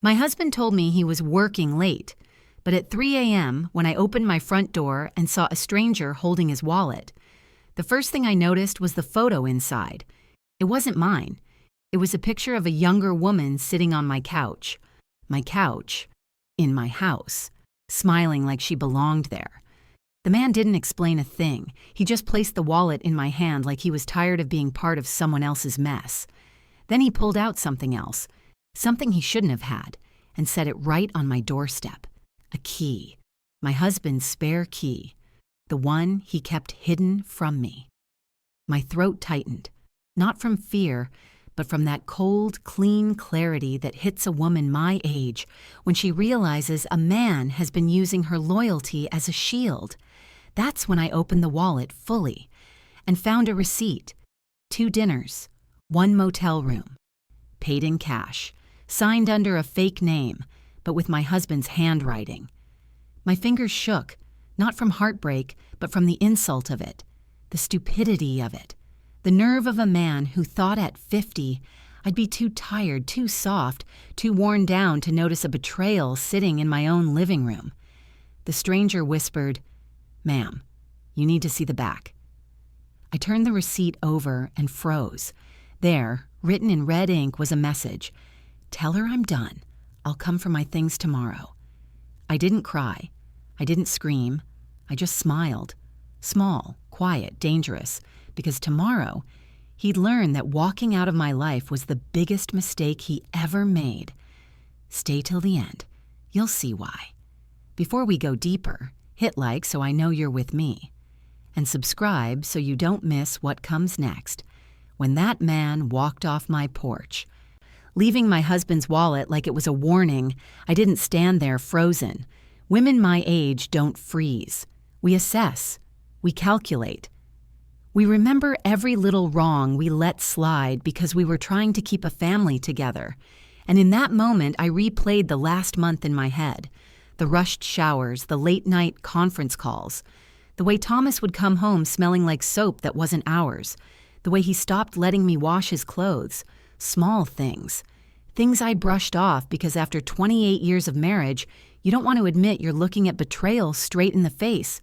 My husband told me he was working late, but at 3 a.m., when I opened my front door and saw a stranger holding his wallet, the first thing I noticed was the photo inside. It wasn't mine. It was a picture of a younger woman sitting on my couch. My couch, in my house, smiling like she belonged there. The man didn't explain a thing. He just placed the wallet in my hand like he was tired of being part of someone else's mess. Then he pulled out something else, something he shouldn't have had, and set it right on my doorstep. A key. My husband's spare key. The one he kept hidden from me. My throat tightened, not from fear, but from that cold, clean clarity that hits a woman my age when she realizes a man has been using her loyalty as a shield. That's when I opened the wallet fully and found a receipt, 2 dinners, 1 motel room, paid in cash, signed under a fake name, but with my husband's handwriting. My fingers shook, not from heartbreak, but from the insult of it, the stupidity of it, the nerve of a man who thought at 50 I'd be too tired, too soft, too worn down to notice a betrayal sitting in my own living room. The stranger whispered, "Ma'am, you need to see the back." I turned the receipt over and froze. There, written in red ink, was a message. "Tell her I'm done. I'll come for my things tomorrow." I didn't cry. I didn't scream. I just smiled. Small, quiet, dangerous, because tomorrow he'd learn that walking out of my life was the biggest mistake he ever made. Stay till the end. You'll see why. Before we go deeper, hit like so I know you're with me. And subscribe so you don't miss what comes next. When that man walked off my porch, leaving my husband's wallet like it was a warning, I didn't stand there frozen. Women my age don't freeze. We assess. We calculate. We remember every little wrong we let slide because we were trying to keep a family together. And in that moment, I replayed the last month in my head. The rushed showers, the late-night conference calls. The way Thomas would come home smelling like soap that wasn't ours. The way he stopped letting me wash his clothes. Small things. Things I brushed off because after 28 years of marriage, you don't want to admit you're looking at betrayal straight in the face.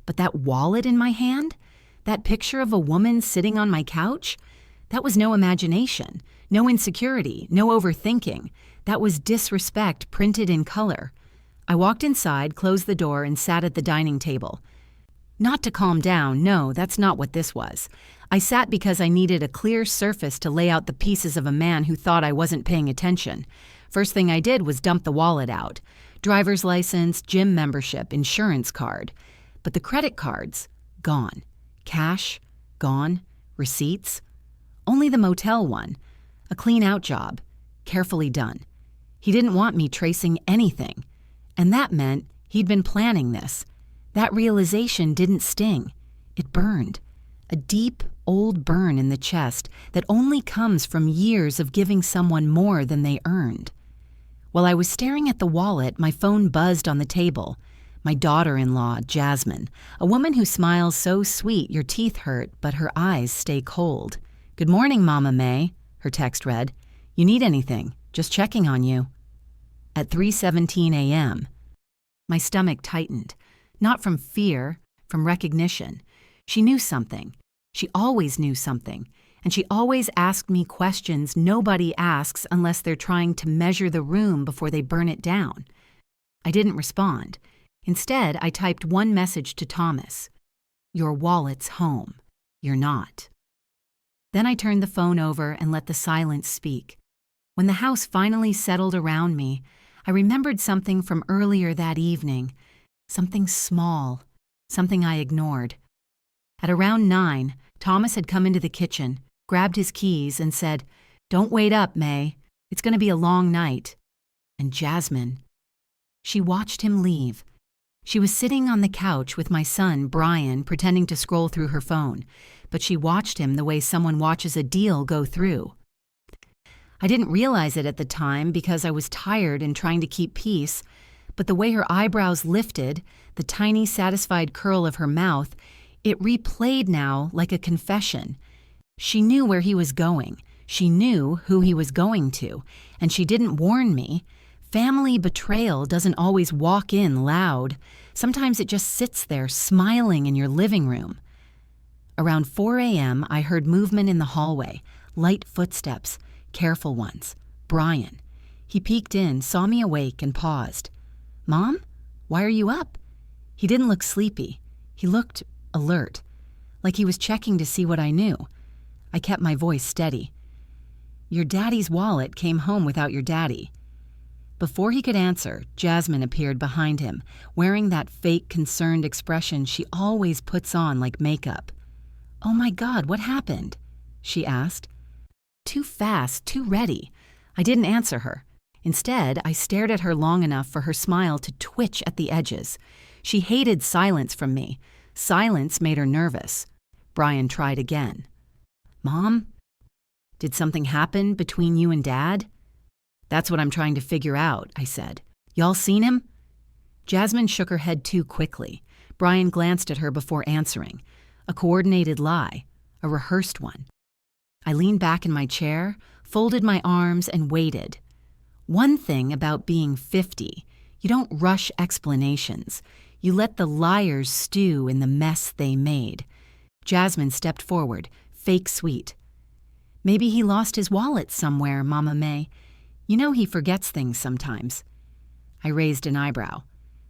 But that wallet in my hand? That picture of a woman sitting on my couch? That was no imagination, no insecurity, no overthinking. That was disrespect printed in color. I walked inside, closed the door, and sat at the dining table. Not to calm down, no, that's not what this was. I sat because I needed a clear surface to lay out the pieces of a man who thought I wasn't paying attention. First thing I did was dump the wallet out. Driver's license, gym membership, insurance card. But the credit cards, gone. Cash, gone. Receipts, only the motel one. A clean-out job, carefully done. He didn't want me tracing anything. And that meant he'd been planning this. That realization didn't sting. It burned. A deep, old burn in the chest that only comes from years of giving someone more than they earned. While I was staring at the wallet, my phone buzzed on the table. My daughter-in-law, Jasmine, a woman who smiles so sweet your teeth hurt, but her eyes stay cold. "Good morning, Mama May," her text read. "You need anything? Just checking on you." At 3:17 a.m., my stomach tightened. Not from fear, from recognition. She knew something. She always knew something. And she always asked me questions nobody asks unless they're trying to measure the room before they burn it down. I didn't respond. Instead, I typed one message to Thomas. "Your wallet's home. You're not." Then I turned the phone over and let the silence speak. When the house finally settled around me, I remembered something from earlier that evening. Something small, something I ignored. At around 9, Thomas had come into the kitchen, grabbed his keys, and said, "Don't wait up, May. It's going to be a long night." And Jasmine. She watched him leave. She was sitting on the couch with my son, Brian, pretending to scroll through her phone, but she watched him the way someone watches a deal go through. I didn't realize it at the time because I was tired and trying to keep peace, but the way her eyebrows lifted, the tiny satisfied curl of her mouth, it replayed now like a confession. She knew where he was going. She knew who he was going to, and she didn't warn me. Family betrayal doesn't always walk in loud. Sometimes it just sits there smiling in your living room. Around 4 a.m., I heard movement in the hallway, light footsteps, careful ones. Brian. He peeked in, saw me awake, and paused. "Mom? Why are you up?" He didn't look sleepy. He looked alert, like he was checking to see what I knew. I kept my voice steady. "Your daddy's wallet came home without your daddy." Before he could answer, Jasmine appeared behind him, wearing that fake concerned expression she always puts on like makeup. "Oh my God, what happened?" she asked. Too fast, too ready. I didn't answer her. Instead, I stared at her long enough for her smile to twitch at the edges. She hated silence from me. Silence made her nervous. Brian tried again. "Mom? Did something happen between you and Dad?" "That's what I'm trying to figure out," I said. "Y'all seen him?" Jasmine shook her head too quickly. Brian glanced at her before answering. A coordinated lie. A rehearsed one. I leaned back in my chair, folded my arms, and waited. One thing about being 50, you don't rush explanations. You let the liars stew in the mess they made. Jasmine stepped forward, fake sweet. "Maybe he lost his wallet somewhere, Mama May. You know he forgets things sometimes." I raised an eyebrow.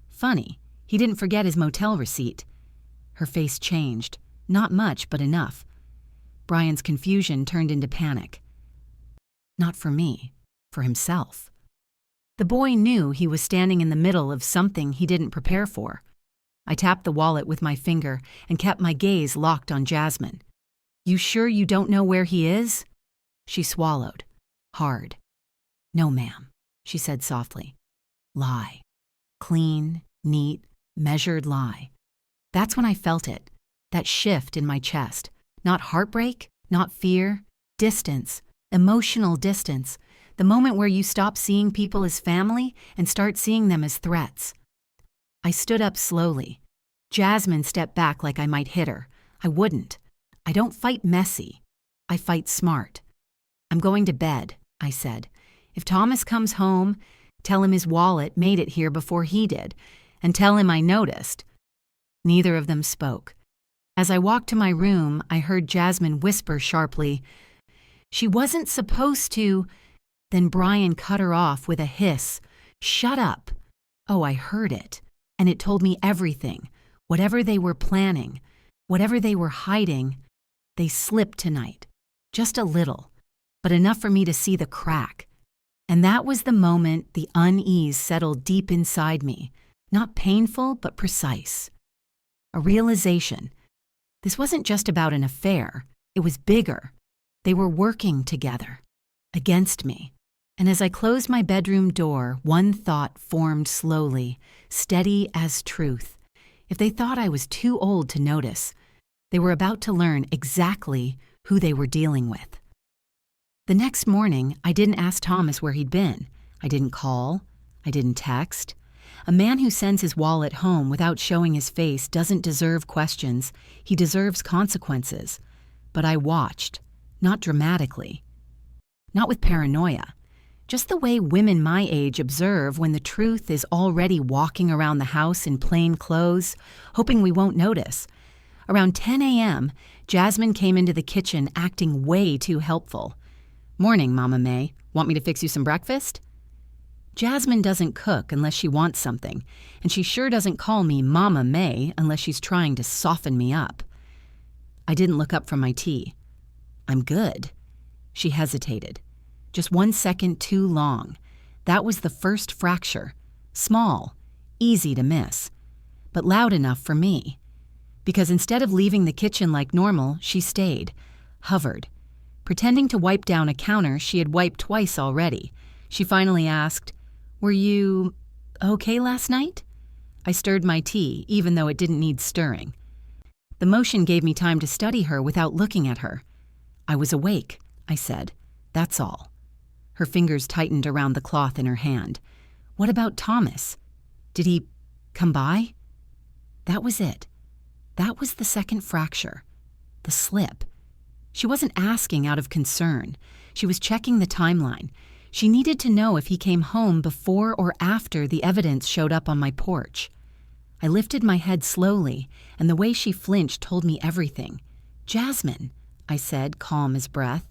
"Funny, he didn't forget his motel receipt." Her face changed. Not much, but enough. Brian's confusion turned into panic. Not for me, for himself. The boy knew he was standing in the middle of something he didn't prepare for. I tapped the wallet with my finger and kept my gaze locked on Jasmine. "You sure you don't know where he is?" She swallowed. Hard. "No, ma'am," she said softly. Lie. Clean, neat, measured lie. That's when I felt it, that shift in my chest. Not heartbreak, not fear, distance, emotional distance, the moment where you stop seeing people as family and start seeing them as threats. I stood up slowly. Jasmine stepped back like I might hit her. I wouldn't. I don't fight messy. I fight smart. "I'm going to bed," I said. "If Thomas comes home, tell him his wallet made it here before he did, and tell him I noticed." Neither of them spoke. As I walked to my room, I heard Jasmine whisper sharply, "She wasn't supposed to." Then Brian cut her off with a hiss. "Shut up." Oh, I heard it. And it told me everything. Whatever they were planning, whatever they were hiding, they slipped tonight. Just a little, but enough for me to see the crack. And that was the moment the unease settled deep inside me. Not painful, but precise. A realization. This wasn't just about an affair. It was bigger. They were working together. Against me. And as I closed my bedroom door, one thought formed slowly, steady as truth. If they thought I was too old to notice, they were about to learn exactly who they were dealing with. The next morning, I didn't ask Thomas where he'd been. I didn't call. I didn't text. A man who sends his wallet home without showing his face doesn't deserve questions. He deserves consequences. But I watched, not dramatically. Not with paranoia. Just the way women my age observe when the truth is already walking around the house in plain clothes, hoping we won't notice. Around 10 a.m., Jasmine came into the kitchen acting way too helpful. "Morning, Mama May. Want me to fix you some breakfast?" Jasmine doesn't cook unless she wants something, and she sure doesn't call me Mama May unless she's trying to soften me up. I didn't look up from my tea. "I'm good." She hesitated. Just 1 second too long. That was the first fracture. Small, easy to miss, but loud enough for me. Because instead of leaving the kitchen like normal, she stayed, hovered. Pretending to wipe down a counter she had wiped twice already. She finally asked, "Were you okay last night?" I stirred my tea, even though it didn't need stirring. The motion gave me time to study her without looking at her. "I was awake," I said. "That's all." Her fingers tightened around the cloth in her hand. "What about Thomas? Did he come by?" That was it. That was the second fracture. The slip. She wasn't asking out of concern. She was checking the timeline. She needed to know if he came home before or after the evidence showed up on my porch. I lifted my head slowly, and the way she flinched told me everything. "Jasmine," I said, calm as breath.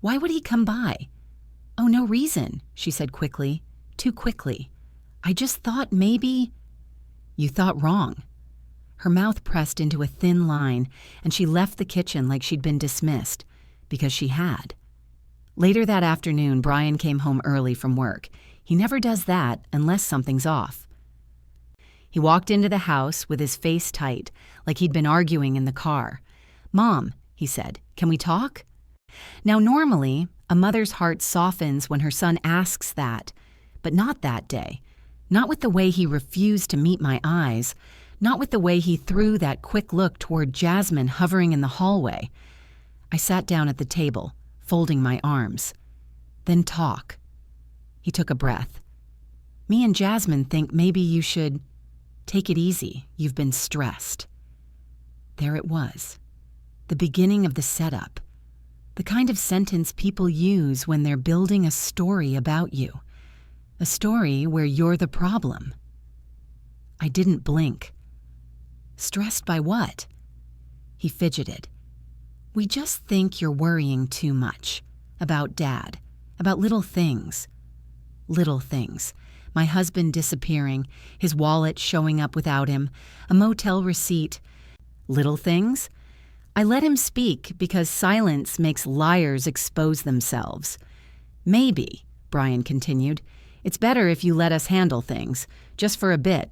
"Why would he come by?" "Oh, no reason," she said quickly, too quickly. "I just thought maybe—" "You thought wrong." Her mouth pressed into a thin line, and she left the kitchen like she'd been dismissed, because she had. Later that afternoon, Brian came home early from work. He never does that unless something's off. He walked into the house with his face tight, like he'd been arguing in the car. "Mom," he said, "can we talk?" Now, normally, a mother's heart softens when her son asks that, but not that day. Not with the way he refused to meet my eyes, not with the way he threw that quick look toward Jasmine hovering in the hallway. I sat down at the table, folding my arms. "Then talk." He took a breath. "Me and Jasmine think maybe you should take it easy. You've been stressed." There it was. The beginning of the setup. The kind of sentence people use when they're building a story about you. A story where you're the problem. I didn't blink. "Stressed by what?" He fidgeted. "We just think you're worrying too much. About Dad. About little things." Little things. My husband disappearing, his wallet showing up without him, a motel receipt. Little things? I let him speak because silence makes liars expose themselves. "Maybe," Brian continued, "it's better if you let us handle things, just for a bit.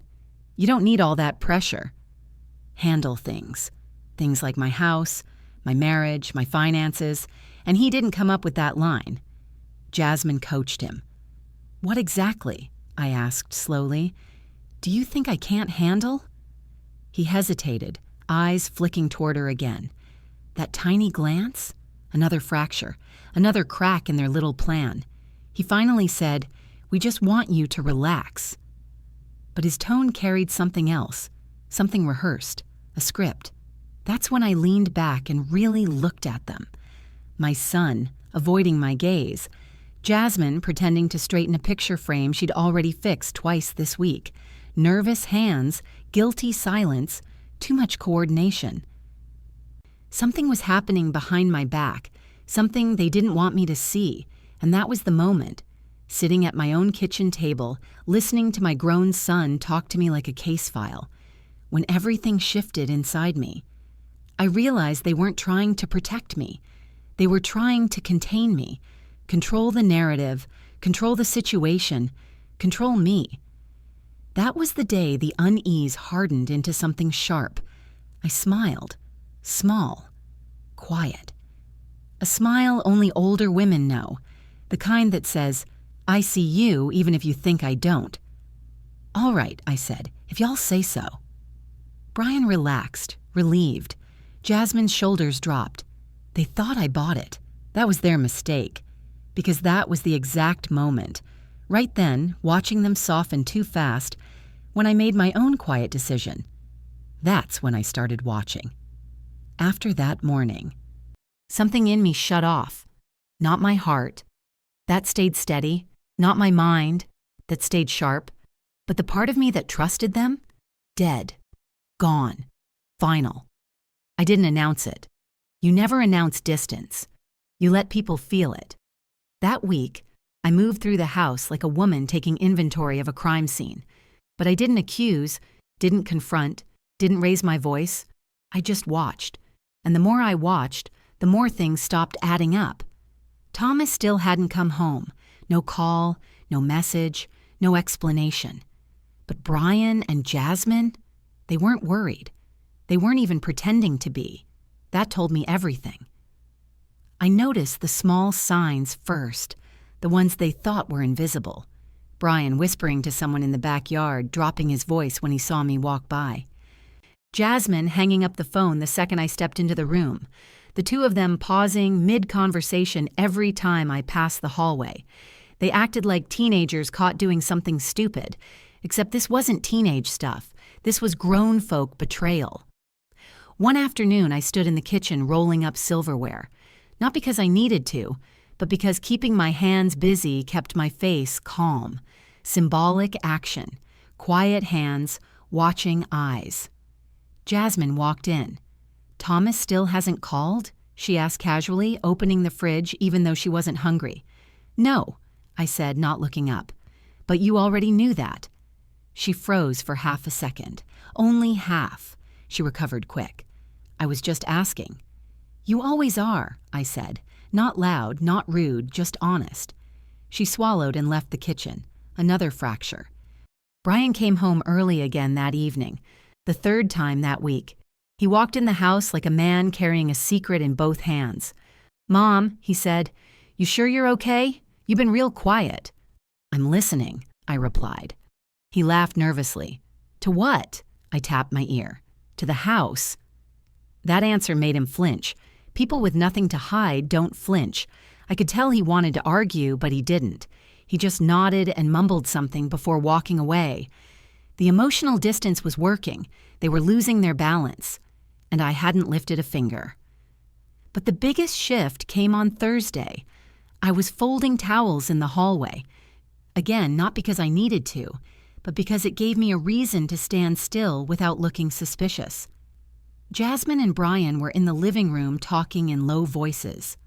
You don't need all that pressure." Handle things. Things like my house, my marriage, my finances, and he didn't come up with that line. Jasmine coached him. "What exactly?" I asked slowly. "Do you think I can't handle?" He hesitated, eyes flicking toward her again. That tiny glance? Another fracture, another crack in their little plan. He finally said, "We just want you to relax." But his tone carried something else, something rehearsed, a script. That's when I leaned back and really looked at them. My son, avoiding my gaze. Jasmine pretending to straighten a picture frame she'd already fixed twice this week. Nervous hands, guilty silence, too much coordination. Something was happening behind my back, something they didn't want me to see, and that was the moment. Sitting at my own kitchen table, listening to my grown son talk to me like a case file, when everything shifted inside me. I realized they weren't trying to protect me. They were trying to contain me, control the narrative, control the situation, control me. That was the day the unease hardened into something sharp. I smiled, small, quiet. A smile only older women know, the kind that says, "I see you even if you think I don't." "All right," I said, "if y'all say so." Brian relaxed, relieved. Jasmine's shoulders dropped. They thought I bought it. That was their mistake. Because that was the exact moment, right then, watching them soften too fast, when I made my own quiet decision. That's when I started watching. After that morning, something in me shut off. Not my heart. That stayed steady. Not my mind. That stayed sharp. But the part of me that trusted them? Dead. Gone. Final. I didn't announce it. You never announce distance. You let people feel it. That week, I moved through the house like a woman taking inventory of a crime scene. But I didn't accuse, didn't confront, didn't raise my voice. I just watched. And the more I watched, the more things stopped adding up. Thomas still hadn't come home. No call, no message, no explanation. But Brian and Jasmine, they weren't worried. They weren't even pretending to be. That told me everything. I noticed the small signs first, the ones they thought were invisible. Brian whispering to someone in the backyard, dropping his voice when he saw me walk by. Jasmine hanging up the phone the second I stepped into the room. The two of them pausing mid-conversation every time I passed the hallway. They acted like teenagers caught doing something stupid, except this wasn't teenage stuff. This was grown folk betrayal. One afternoon, I stood in the kitchen rolling up silverware. Not because I needed to, but because keeping my hands busy kept my face calm. Symbolic action. Quiet hands, watching eyes. Jasmine walked in. "Thomas still hasn't called?" she asked casually, opening the fridge even though she wasn't hungry. "No," I said, not looking up. "But you already knew that." She froze for half a second. Only half. She recovered quick. "I was just asking." "You always are," I said. Not loud, not rude, just honest. She swallowed and left the kitchen. Another fracture. Brian came home early again that evening, the third time that week. He walked in the house like a man carrying a secret in both hands. "Mom," he said, "you sure you're okay? You've been real quiet." "I'm listening," I replied. He laughed nervously. "To what?" I tapped my ear. "To the house." That answer made him flinch. People with nothing to hide don't flinch. I could tell he wanted to argue, but he didn't. He just nodded and mumbled something before walking away. The emotional distance was working. They were losing their balance. And I hadn't lifted a finger. But the biggest shift came on Thursday. I was folding towels in the hallway. Again, not because I needed to, but because it gave me a reason to stand still without looking suspicious. Jasmine and Brian were in the living room talking in low voices.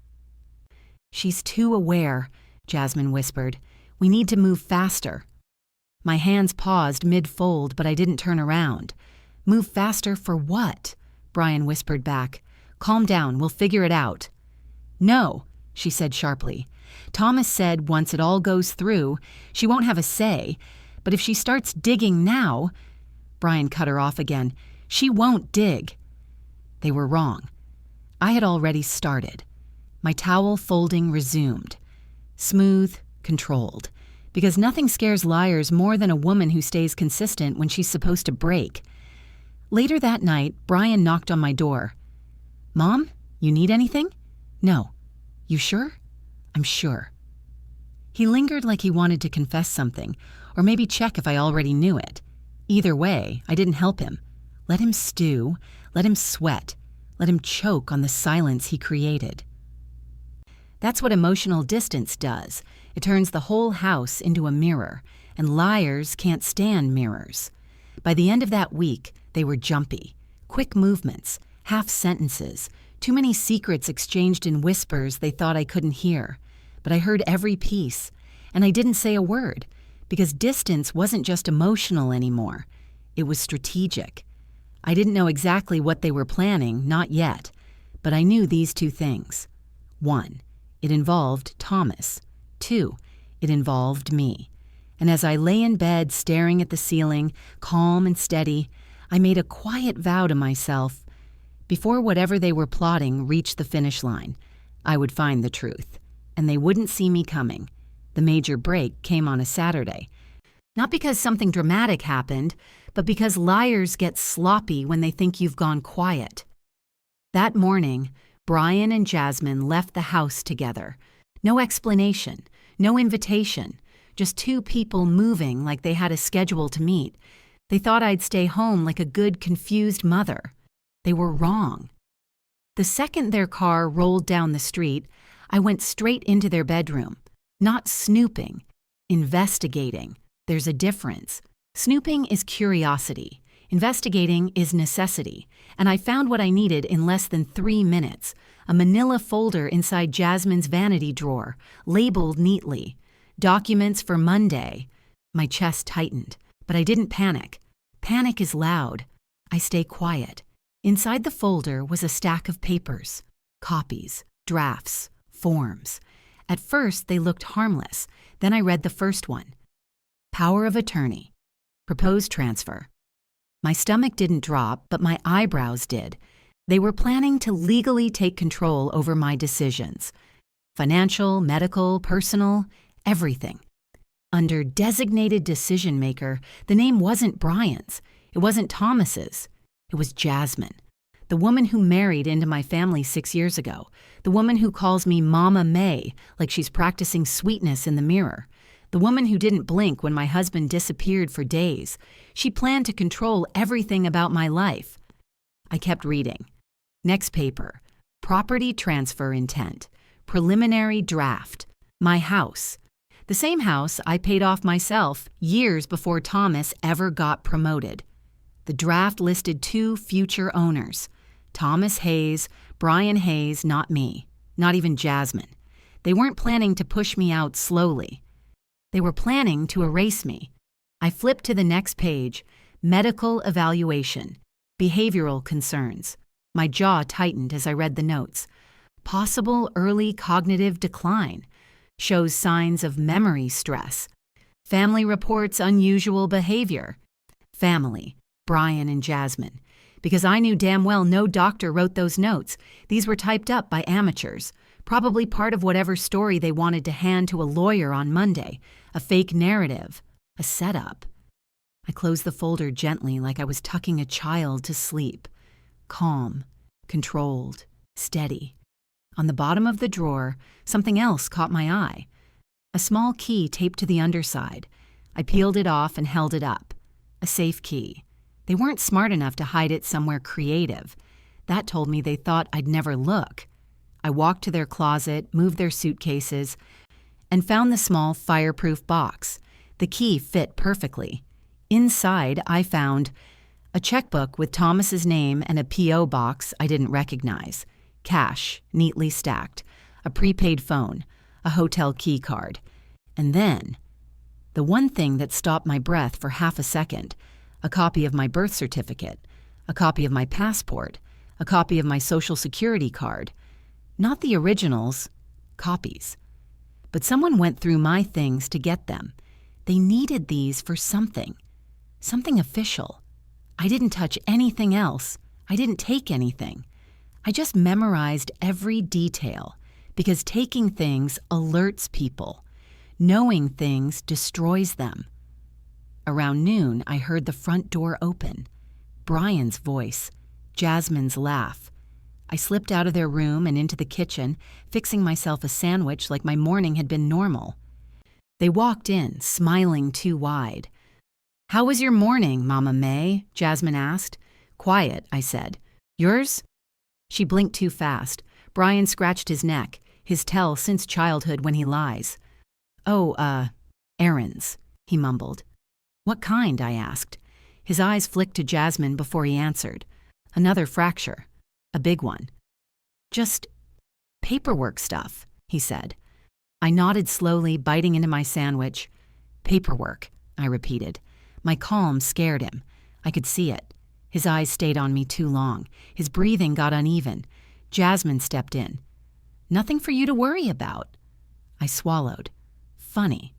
"She's too aware," Jasmine whispered. "We need to move faster." My hands paused mid-fold, but I didn't turn around. "Move faster for what?" Brian whispered back. "Calm down, we'll figure it out." "No," she said sharply. "Thomas said once it all goes through, she won't have a say, but if she starts digging now—" Brian cut her off again. "She won't dig." They were wrong. I had already started. My towel folding resumed. Smooth, controlled. Because nothing scares liars more than a woman who stays consistent when she's supposed to break. Later that night, Brian knocked on my door. "Mom, you need anything?" "No." "You sure?" "I'm sure." He lingered like he wanted to confess something, or maybe check if I already knew it. Either way, I didn't help him. Let him stew, let him sweat, let him choke on the silence he created. That's what emotional distance does. It turns the whole house into a mirror, and liars can't stand mirrors. By the end of that week, they were jumpy. Quick movements, half sentences, too many secrets exchanged in whispers they thought I couldn't hear. But I heard every piece, and I didn't say a word, because distance wasn't just emotional anymore. It was strategic. I didn't know exactly what they were planning, not yet, but I knew these two things. 1, it involved Thomas. 2, it involved me. And as I lay in bed staring at the ceiling, calm and steady, I made a quiet vow to myself. Before whatever they were plotting reached the finish line, I would find the truth, and they wouldn't see me coming. The major break came on a Saturday. Not because something dramatic happened, but because liars get sloppy when they think you've gone quiet. That morning, Brian and Jasmine left the house together. No explanation, no invitation, just two people moving like they had a schedule to meet. They thought I'd stay home like a good, confused mother. They were wrong. The second their car rolled down the street, I went straight into their bedroom. Not snooping, investigating. There's a difference. Snooping is curiosity. Investigating is necessity. And I found what I needed in less than 3 minutes. A manila folder inside Jasmine's vanity drawer, labeled neatly. Documents for Monday. My chest tightened, but I didn't panic. Panic is loud. I stay quiet. Inside the folder was a stack of papers. Copies, drafts, forms. At first, they looked harmless. Then I read the first one. Power of attorney. Proposed transfer. My stomach didn't drop, but my eyebrows did. They were planning to legally take control over my decisions. Financial, medical, personal, everything. Under designated decision maker, the name wasn't Brian's. It wasn't Thomas's. It was Jasmine. The woman who married into my family 6 years ago. The woman who calls me Mama May, like she's practicing sweetness in the mirror. The woman who didn't blink when my husband disappeared for days. She planned to control everything about my life. I kept reading. Next paper. Property transfer intent. preliminary draft, my house. The same house I paid off myself years before Thomas ever got promoted. The draft listed 2 future owners, Thomas Hayes, Brian Hayes, not me, not even Jasmine. They weren't planning to push me out slowly. They were planning to erase me. I flipped to the next page, medical evaluation, behavioral concerns. My jaw tightened as I read the notes. Possible early cognitive decline. Shows signs of memory stress. Family reports unusual behavior. Family, Brian and Jasmine. Because I knew damn well no doctor wrote those notes. These were typed up by amateurs, probably part of whatever story they wanted to hand to a lawyer on Monday. A fake narrative, a setup. I closed the folder gently like I was tucking a child to sleep. Calm, controlled, steady. On the bottom of the drawer, something else caught my eye. A small key taped to the underside. I peeled it off and held it up. A safe key. They weren't smart enough to hide it somewhere creative. That told me they thought I'd never look. I walked to their closet, moved their suitcases, and found the small fireproof box. The key fit perfectly. Inside, I found a checkbook with Thomas's name and a P.O. box I didn't recognize. Cash, neatly stacked, a prepaid phone, a hotel key card. And then, the one thing that stopped my breath for half a second, a copy of my birth certificate, a copy of my passport, a copy of my social security card. Not the originals, copies. But someone went through my things to get them. They needed these for something official. I didn't touch anything else. I didn't take anything. I just memorized every detail because taking things alerts people. Knowing things destroys them. Around noon, I heard the front door open. Brian's voice, Jasmine's laugh. I slipped out of their room and into the kitchen, fixing myself a sandwich like my morning had been normal. They walked in, smiling too wide. "How was your morning, Mama May?" Jasmine asked. "Quiet," I said. "Yours?" She blinked too fast. Brian scratched his neck, his tell since childhood when he lies. "Oh, errands," he mumbled. "What kind?" I asked. His eyes flicked to Jasmine before he answered. "Another fracture. A big one." "Just paperwork stuff," he said. I nodded slowly, biting into my sandwich. "Paperwork," I repeated. My calm scared him. I could see it. His eyes stayed on me too long. His breathing got uneven. Jasmine stepped in. "Nothing for you to worry about." I swallowed. Funny.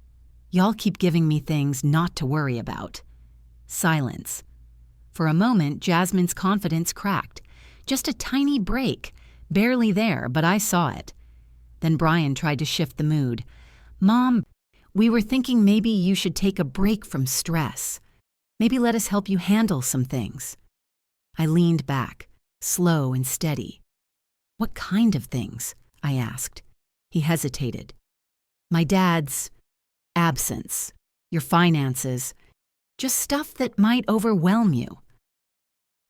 Y'all keep giving me things not to worry about. Silence. For a moment, Jasmine's confidence cracked. Just a tiny break. Barely there, but I saw it. Then Brian tried to shift the mood. "Mom, we were thinking maybe you should take a break from stress. Maybe let us help you handle some things." I leaned back, slow and steady. "What kind of things?" I asked. He hesitated. "My dad's absence, your finances, just stuff that might overwhelm you."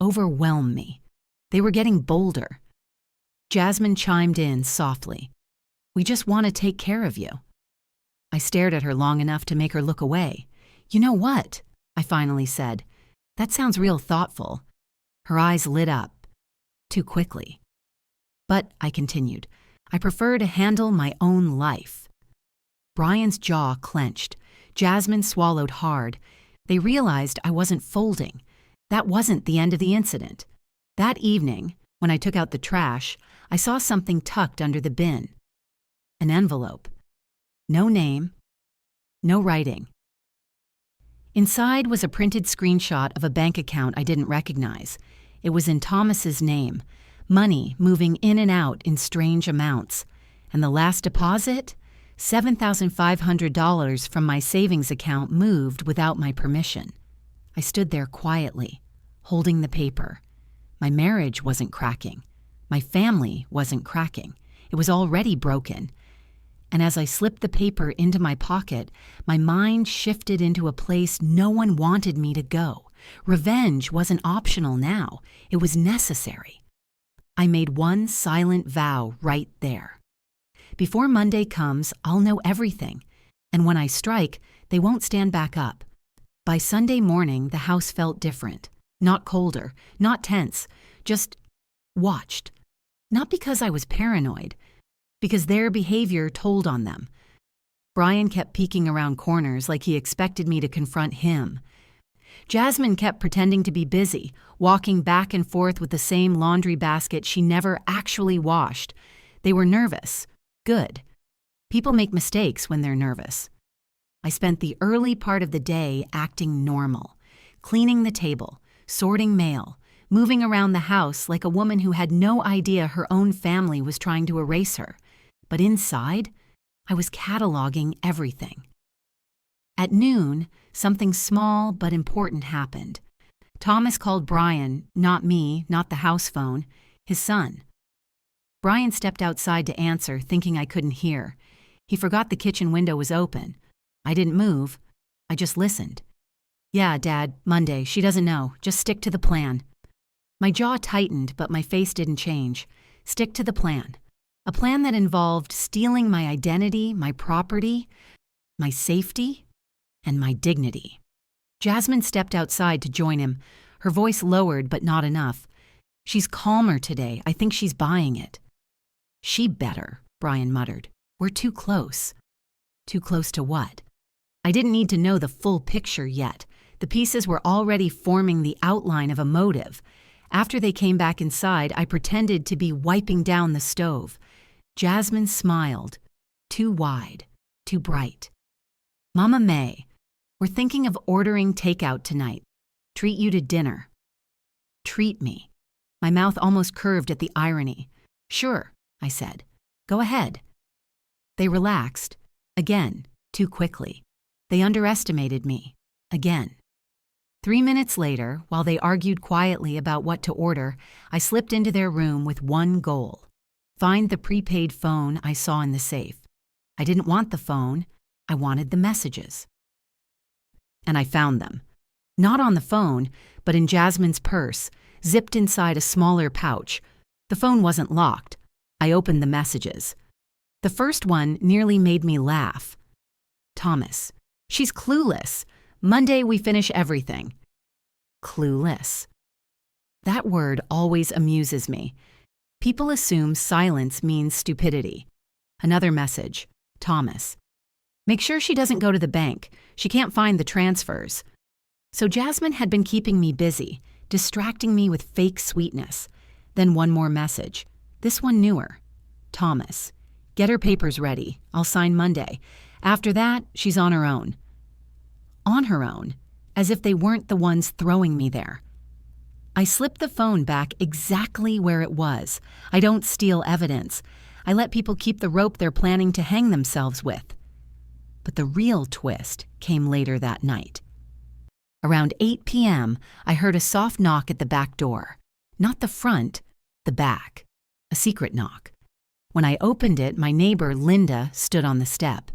Overwhelm me. They were getting bolder. Jasmine chimed in softly. "We just want to take care of you." I stared at her long enough to make her look away. "You know what?" I finally said. "That sounds real thoughtful." Her eyes lit up. Too quickly. "But," I continued, "I prefer to handle my own life." Brian's jaw clenched. Jasmine swallowed hard. They realized I wasn't folding. That wasn't the end of the incident. That evening, when I took out the trash, I saw something tucked under the bin. An envelope. No name. No writing. Inside was a printed screenshot of a bank account I didn't recognize. It was in Thomas's name. Money moving in and out in strange amounts. And the last deposit? $7,500 from my savings account moved without my permission. I stood there quietly, holding the paper. My marriage wasn't cracking. My family wasn't cracking. It was already broken. And as I slipped the paper into my pocket, my mind shifted into a place no one wanted me to go. Revenge wasn't optional now. It was necessary. I made one silent vow right there. Before Monday comes, I'll know everything. And when I strike, they won't stand back up. By Sunday morning, the house felt different. Not colder, not tense, just watched. Not because I was paranoid, because their behavior told on them. Brian kept peeking around corners like he expected me to confront him. Jasmine kept pretending to be busy, walking back and forth with the same laundry basket she never actually washed. They were nervous. Good. People make mistakes when they're nervous. I spent the early part of the day acting normal, cleaning the table, sorting mail, moving around the house like a woman who had no idea her own family was trying to erase her. But inside, I was cataloging everything. At noon, something small but important happened. Thomas called Brian, not me, not the house phone, his son. Brian stepped outside to answer, thinking I couldn't hear. He forgot the kitchen window was open. I didn't move. I just listened. Yeah, Dad, Monday. She doesn't know. Just stick to the plan. My jaw tightened, but my face didn't change. Stick to the plan. A plan that involved stealing my identity, my property, my safety, and my dignity. Jasmine stepped outside to join him, her voice lowered but not enough. She's calmer today. I think she's buying it. She better, Brian muttered. We're too close. Too close to what? I didn't need to know the full picture yet. The pieces were already forming the outline of a motive. After they came back inside, I pretended to be wiping down the stove. Jasmine smiled. Too wide. Too bright. Mama May, we're thinking of ordering takeout tonight. Treat you to dinner. Treat me. My mouth almost curved at the irony. Sure, I said. Go ahead. They relaxed. Again, too quickly. They underestimated me. Again. 3 minutes later, while they argued quietly about what to order, I slipped into their room with one goal. Find the prepaid phone I saw in the safe. I didn't want the phone. I wanted the messages. And I found them. Not on the phone, but in Jasmine's purse, zipped inside a smaller pouch. The phone wasn't locked. I opened the messages. The first one nearly made me laugh. Thomas. She's clueless. Monday we finish everything. Clueless. That word always amuses me. People assume silence means stupidity. Another message. Thomas. Make sure she doesn't go to the bank. She can't find the transfers. So Jasmine had been keeping me busy, distracting me with fake sweetness. Then one more message. This one newer. Thomas. Get her papers ready. I'll sign Monday. After that, she's on her own. On her own, as if they weren't the ones throwing me there. I slipped the phone back exactly where it was. I don't steal evidence. I let people keep the rope they're planning to hang themselves with. But the real twist came later that night. Around 8 p.m., I heard a soft knock at the back door. Not the front, the back. A secret knock. When I opened it, my neighbor, Linda, stood on the step.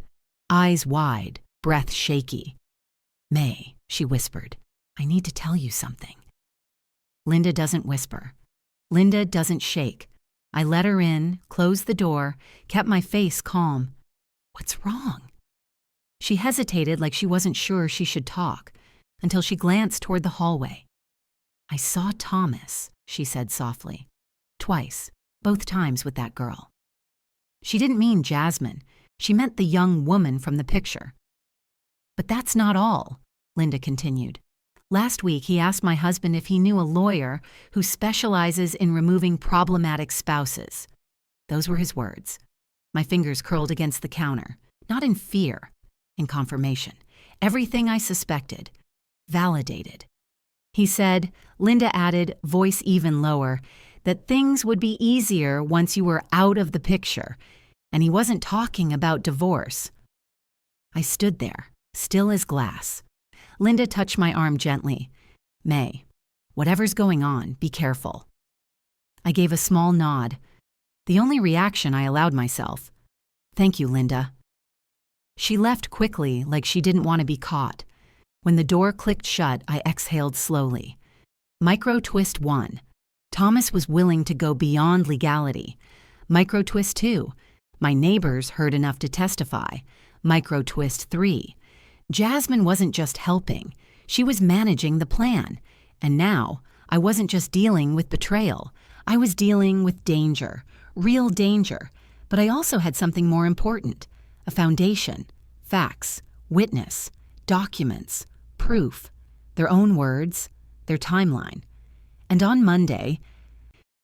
Eyes wide, breath shaky. May, she whispered, I need to tell you something. Linda doesn't whisper. Linda doesn't shake. I let her in, closed the door, kept my face calm. What's wrong? She hesitated like she wasn't sure she should talk, until she glanced toward the hallway. I saw Thomas, she said softly. Twice, both times with that girl. She didn't mean Jasmine. She meant the young woman from the picture. But that's not all, Linda continued. Last week, he asked my husband if he knew a lawyer who specializes in removing problematic spouses. Those were his words. My fingers curled against the counter, not in fear, in confirmation. Everything I suspected. Validated. He said, Linda added, voice even lower, that things would be easier once you were out of the picture, and he wasn't talking about divorce. I stood there, still as glass. Linda touched my arm gently. May, whatever's going on, be careful. I gave a small nod, the only reaction I allowed myself. Thank you, Linda. She left quickly, like she didn't want to be caught. When the door clicked shut, I exhaled slowly. Micro twist 1. Thomas was willing to go beyond legality. Micro twist 2. My neighbors heard enough to testify. Micro twist 3. Jasmine wasn't just helping, she was managing the plan. And now, I wasn't just dealing with betrayal, I was dealing with danger, real danger. But I also had something more important, a foundation, facts, witness, documents, proof, their own words, their timeline. And on Monday,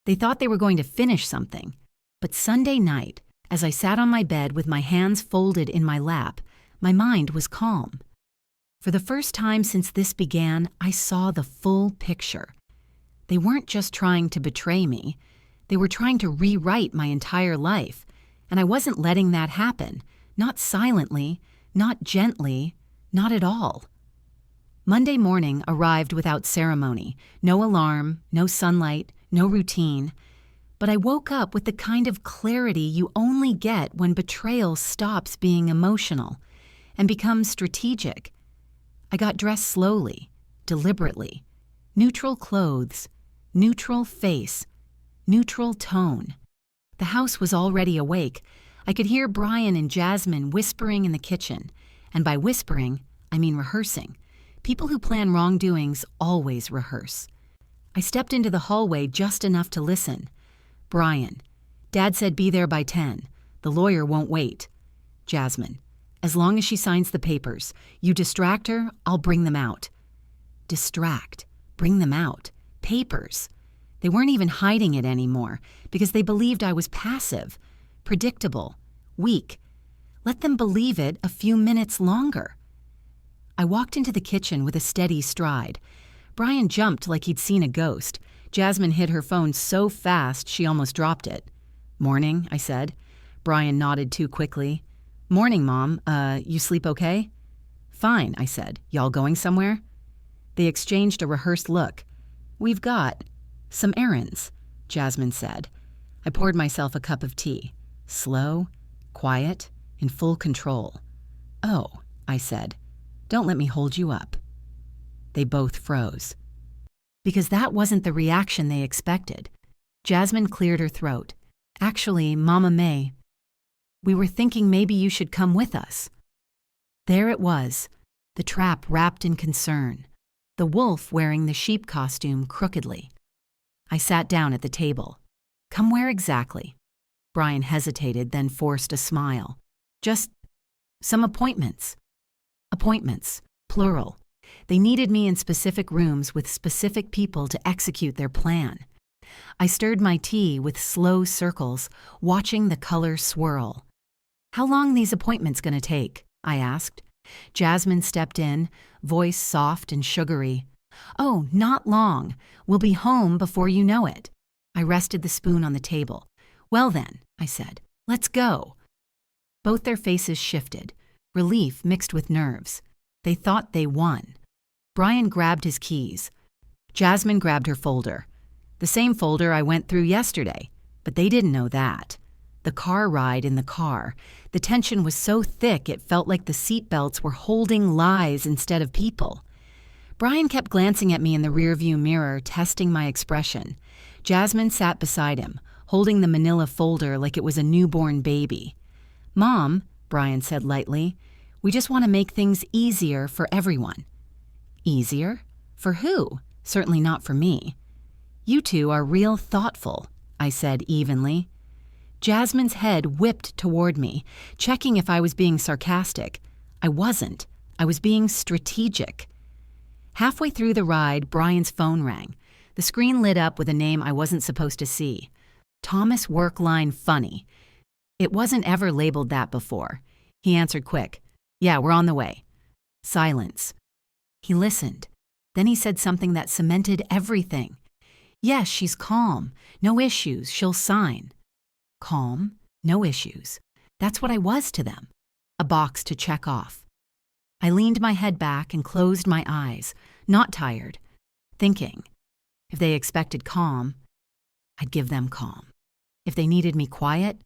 they thought they were going to finish something. But Sunday night, as I sat on my bed with my hands folded in my lap, my mind was calm. For the first time since this began, I saw the full picture. They weren't just trying to betray me. They were trying to rewrite my entire life. And I wasn't letting that happen. Not silently, not gently, not at all. Monday morning arrived without ceremony. No alarm, no sunlight, no routine. But I woke up with the kind of clarity you only get when betrayal stops being emotional and becomes strategic. I got dressed slowly, deliberately. Neutral clothes, neutral face, neutral tone. The house was already awake. I could hear Brian and Jasmine whispering in the kitchen. And by whispering, I mean rehearsing. People who plan wrongdoings always rehearse. I stepped into the hallway just enough to listen. Brian, Dad said be there by 10. The lawyer won't wait. Jasmine, as long as she signs the papers. You distract her, I'll bring them out. Distract, bring them out. Papers. They weren't even hiding it anymore because they believed I was passive, predictable, weak. Let them believe it a few minutes longer. I walked into the kitchen with a steady stride. Brian jumped like he'd seen a ghost. Jasmine hid her phone so fast she almost dropped it. Morning, I said. Brian nodded too quickly. Morning, Mom. You sleep okay? Fine, I said. Y'all going somewhere? They exchanged a rehearsed look. We've got some errands, Jasmine said. I poured myself a cup of tea. Slow, quiet, in full control. Oh, I said. Don't let me hold you up. They both froze. Because that wasn't the reaction they expected. Jasmine cleared her throat. Actually, Mama May, we were thinking maybe you should come with us. There it was, the trap wrapped in concern, the wolf wearing the sheep costume crookedly. I sat down at the table. Come where exactly? Brian hesitated, then forced a smile. Just some appointments. Appointments, plural. They needed me in specific rooms with specific people to execute their plan. I stirred my tea with slow circles, watching the color swirl. How long these appointments gonna take? I asked. Jasmine stepped in, voice soft and sugary. Oh, not long. We'll be home before you know it. I rested the spoon on the table. Well then, I said, let's go. Both their faces shifted, relief mixed with nerves. They thought they won. Brian grabbed his keys. Jasmine grabbed her folder. The same folder I went through yesterday, but they didn't know that. The car ride in the car. The tension was so thick it felt like the seatbelts were holding lies instead of people. Brian kept glancing at me in the rearview mirror, testing my expression. Jasmine sat beside him, holding the manila folder like it was a newborn baby. Mom, Brian said lightly, we just want to make things easier for everyone. Easier? For who? Certainly not for me. You two are real thoughtful, I said evenly. Jasmine's head whipped toward me, checking if I was being sarcastic. I wasn't. I was being strategic. Halfway through the ride, Brian's phone rang. The screen lit up with a name I wasn't supposed to see. Thomas Workline Funny. It wasn't ever labeled that before. He answered quick. Yeah, we're on the way. Silence. He listened. Then he said something that cemented everything. Yes, she's calm. No issues. She'll sign. Calm. No issues. That's what I was to them. A box to check off. I leaned my head back and closed my eyes, not tired, thinking. If they expected calm, I'd give them calm. If they needed me quiet,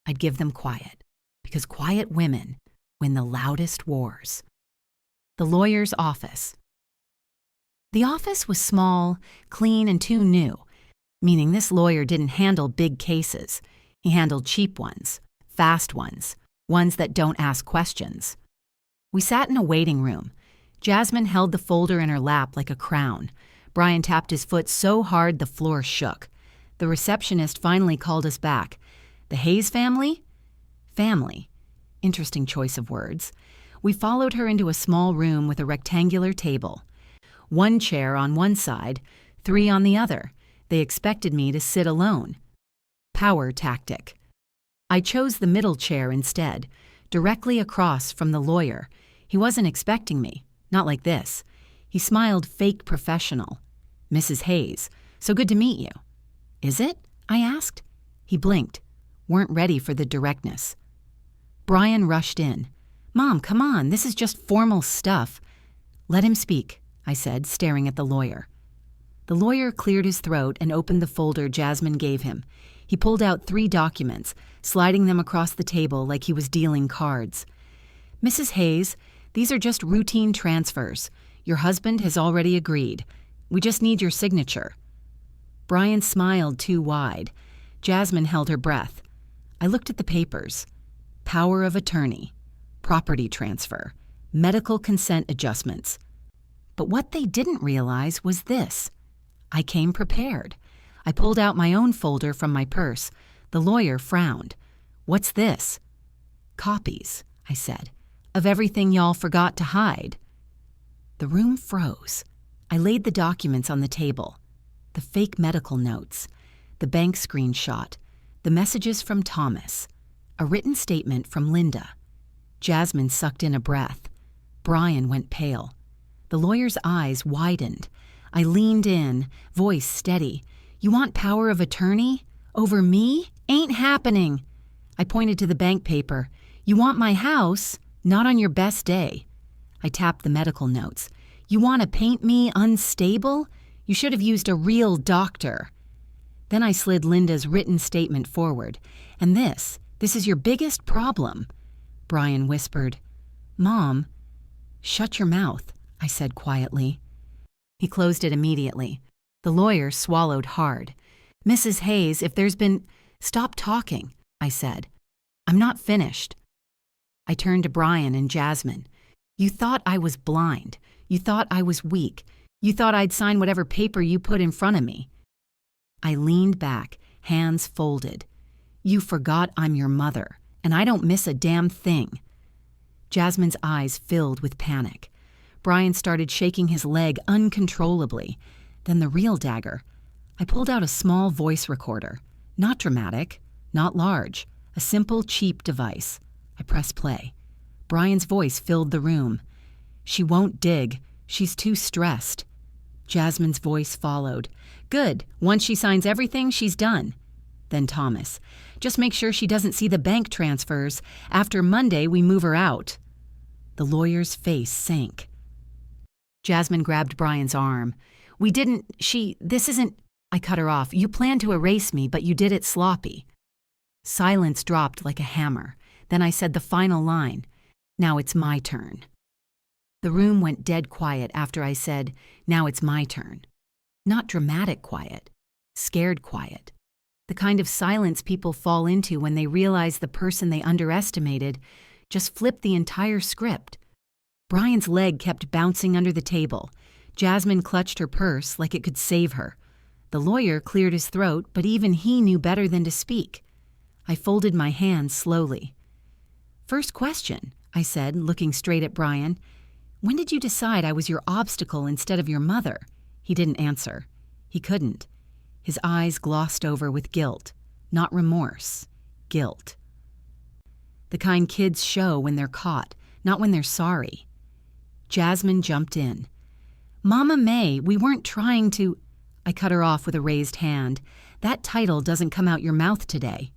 I'd give them quiet. Because quiet women win the loudest wars. The lawyer's office. The office was small, clean, and too new, meaning this lawyer didn't handle big cases. He handled cheap ones, Fast ones. Ones that don't ask questions. We sat in a waiting room. Jasmine held the folder in her lap like a crown. Brian tapped his foot so hard the floor shook. The receptionist finally called us back. The Hayes family? Family. Interesting choice of words. We followed her into a small room with a rectangular table. 1 chair on one side, 3 on the other. They expected me to sit alone. Power tactic. I chose the middle chair instead, directly across from the lawyer. He wasn't expecting me, not like this. He smiled fake professional. Mrs. Hayes, so good to meet you. Is it? I asked. He blinked. Weren't ready for the directness. Brian rushed in. Mom, come on, this is just formal stuff. Let him speak, I said, staring at the lawyer. The lawyer cleared his throat and opened the folder Jasmine gave him. He pulled out 3 documents, sliding them across the table like he was dealing cards. Mrs. Hayes, these are just routine transfers. Your husband has already agreed. We just need your signature. Brian smiled too wide. Jasmine held her breath. I looked at the papers. Power of attorney, property transfer, medical consent adjustments. But what they didn't realize was this. I came prepared. I pulled out my own folder from my purse. The lawyer frowned. What's this? Copies, I said, of everything y'all forgot to hide. The room froze. I laid the documents on the table. The fake medical notes, the bank screenshot, the messages from Thomas, a written statement from Linda. Jasmine sucked in a breath. Brian went pale. The lawyer's eyes widened. I leaned in, voice steady. You want power of attorney? Over me? Ain't happening. I pointed to the bank paper. You want my house? Not on your best day. I tapped the medical notes. You want to paint me unstable? You should have used a real doctor. Then I slid Linda's written statement forward. And this is your biggest problem. Brian whispered. Mom, shut your mouth, I said quietly. He closed it immediately. The lawyer swallowed hard. Mrs. Hayes, if there's been... Stop talking, I said. I'm not finished. I turned to Brian and Jasmine. You thought I was blind. You thought I was weak. You thought I'd sign whatever paper you put in front of me. I leaned back, hands folded. You forgot I'm your mother, and I don't miss a damn thing. Jasmine's eyes filled with panic. Brian started shaking his leg uncontrollably. Then the real dagger. I pulled out a small voice recorder. Not dramatic, not large, a simple, cheap device. I pressed play. Brian's voice filled the room. She won't dig. She's too stressed. Jasmine's voice followed. Good. Once she signs everything, she's done. Then Thomas. Just make sure she doesn't see the bank transfers. After Monday, we move her out. The lawyer's face sank. Jasmine grabbed Brian's arm. This isn't... I cut her off. You planned to erase me, but you did it sloppy. Silence dropped like a hammer. Then I said the final line. Now it's my turn. The room went dead quiet after I said, now it's my turn. Not dramatic quiet, scared quiet. The kind of silence people fall into when they realize the person they underestimated just flipped the entire script. Brian's leg kept bouncing under the table. Jasmine clutched her purse like it could save her. The lawyer cleared his throat, but even he knew better than to speak. I folded my hands slowly. First question, I said, looking straight at Brian. When did you decide I was your obstacle instead of your mother? He didn't answer. He couldn't. His eyes glossed over with guilt. Not remorse. Guilt. The kind kids show when they're caught, not when they're sorry. Jasmine jumped in. Mama May, we weren't trying to... I cut her off with a raised hand. That title doesn't come out your mouth today.